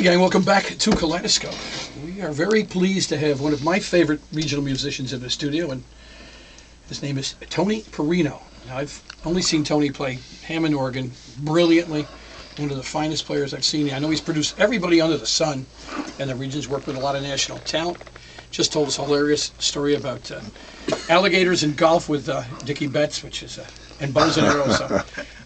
Hey gang, welcome back to Kaleidoscope. We are very pleased to have one of my favorite regional musicians in the studio, and his name is Tony Perinno. Now, I've only seen Tony play Hammond organ brilliantly, one of the finest players I've seen. I know he's produced everybody under the sun in the region's worked with a lot of national talent. Just told us a hilarious story about alligators and golf with Dickie Betts, which is and bows and arrows.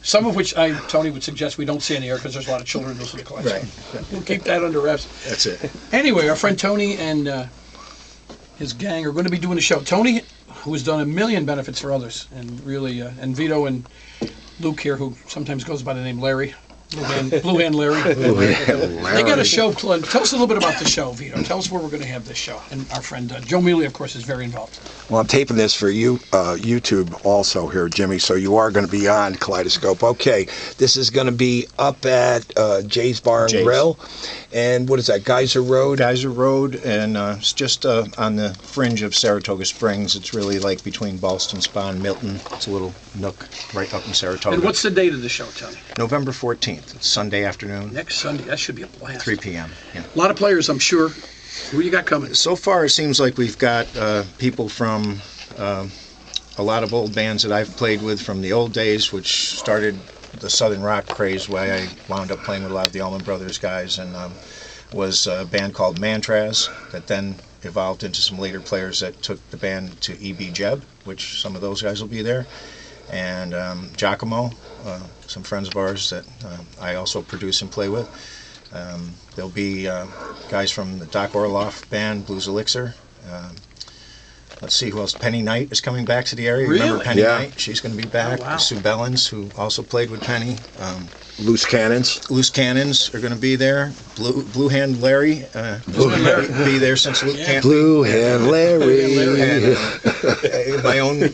Some of which Tony would suggest we don't say in the air because there's a lot of children listening to Kaleidoscope. Right. We'll keep that under wraps. That's it. Anyway, our friend Tony and his gang are going to be doing a show. Tony, who has done a million benefits for others, and really, and Vito and Luke here, who sometimes goes by the name Larry. Blue Hand Larry. They got a show planned. Tell us a little bit about the show, Vito. Tell us where we're going to have this show. And our friend Joe Mealy, of course, is very involved. Well, I'm taping this for you, YouTube also here, Jimmy, so you are going to be on Kaleidoscope. Okay, this is going to be up at Jay's Bar and Grill. And what is that, Geyser Road? Geyser Road, and it's just on the fringe of Saratoga Springs. It's really like between Ballston Spa and Milton. It's a little nook right up in Saratoga. And what's the date of the show, Tony? November 14th. It's Sunday afternoon. Next Sunday. That should be a blast. 3 p.m. Yeah. A lot of players, I'm sure. Who you got coming? So far, it seems like we've got people from a lot of old bands that I've played with from the old days, which started the Southern rock craze, why I wound up playing with a lot of the Allman Brothers guys, and was a band called Mantraz that then evolved into some later players that took the band to E.B. Jeb, which some of those guys will be there, and Giacomo, some friends of ours that I also produce and play with. There'll be guys from the Doc Orloff band, Blues Elixir. Let's see who else. Penny Knight is coming back to the area. Really? Remember Penny Yeah. Knight? She's going to be back. Oh, wow. Sue Bellens, who also played with Penny. Loose Cannons. Loose Cannons are going to be there. Blue Hand Larry will be there since Luke can't. Blue Hand Larry. And, my own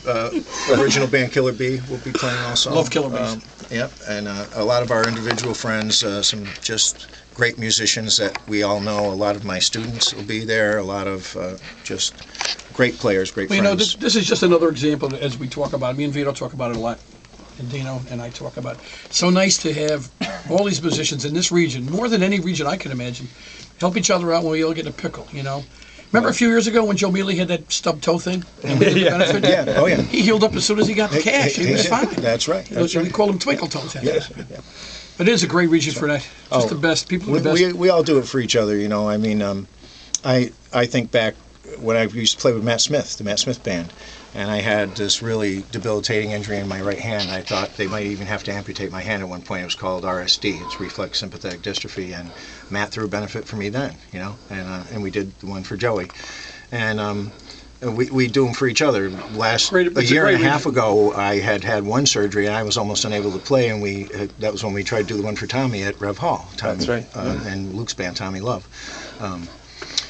original band Killer Bee will be playing also. Love Killer Bees. Yep, and a lot of our individual friends, some just great musicians that we all know. A lot of my students will be there. A lot of just great players, great friends. You know, this is just another example as we talk about it. Me and Vito talk about it a lot. And Dino and I talk about it. It's so nice to have all these musicians in this region, more than any region I can imagine, help each other out when we all get a pickle, you know. Remember a few years ago when Joe Mealy had that stub toe thing? And we did the benefit? Yeah, oh yeah. He healed up as soon as he got the cash. He was fine. That's right. We called him Twinkle Toes. Yes. But it is a great region for that. Just the best. People are the best. We all do it for each other, you know. I mean, I think back when I used to play with Matt Smith, the Matt Smith Band, and I had this really debilitating injury in my right hand. I thought they might even have to amputate my hand at one point. It was called RSD. It's reflex sympathetic dystrophy, and Matt threw a benefit for me then, you know, and we did the one for Joey, and we do them for each other. A year and a half ago, I had one surgery, and I was almost unable to play, and that was when we tried to do the one for Tommy at Rev Hall. Tommy, That's right. And Luke's band, Tommy Love.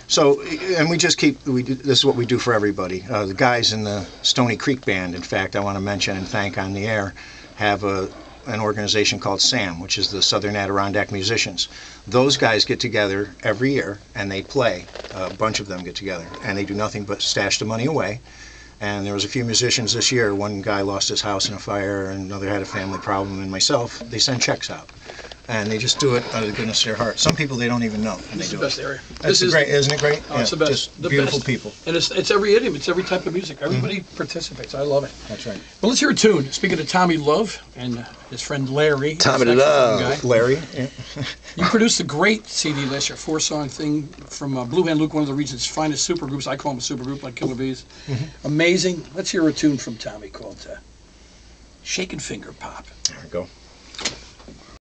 So, and we just this is what we do for everybody. The guys in the Stony Creek Band, in fact, I want to mention and thank on the air, have an organization called SAM, which is the Southern Adirondack Musicians. Those guys get together every year and they play. A bunch of them get together and they do nothing but stash the money away. And there was a few musicians this year. One guy lost his house in a fire, and another had a family problem, and myself. They send checks out. And they just do it out of the goodness of their heart. Some people they don't even know. This is the best area. This is great, isn't it great? Oh, it's the best. Just The beautiful best. people. And it's every idiom. It's every type of music. Everybody participates. I love it. That's right. Well, let's hear a tune. Speaking of Tommy Love and his friend Larry. Tommy the Love. saxophone guy. Larry. Yeah. You produced a great CD last year, 4-song thing from Blue Hand Luke, one of the region's finest supergroups. I call them a supergroup, like Killer Bees. Amazing. Let's hear a tune from Tommy called Shakin' Finger Pop. There we go.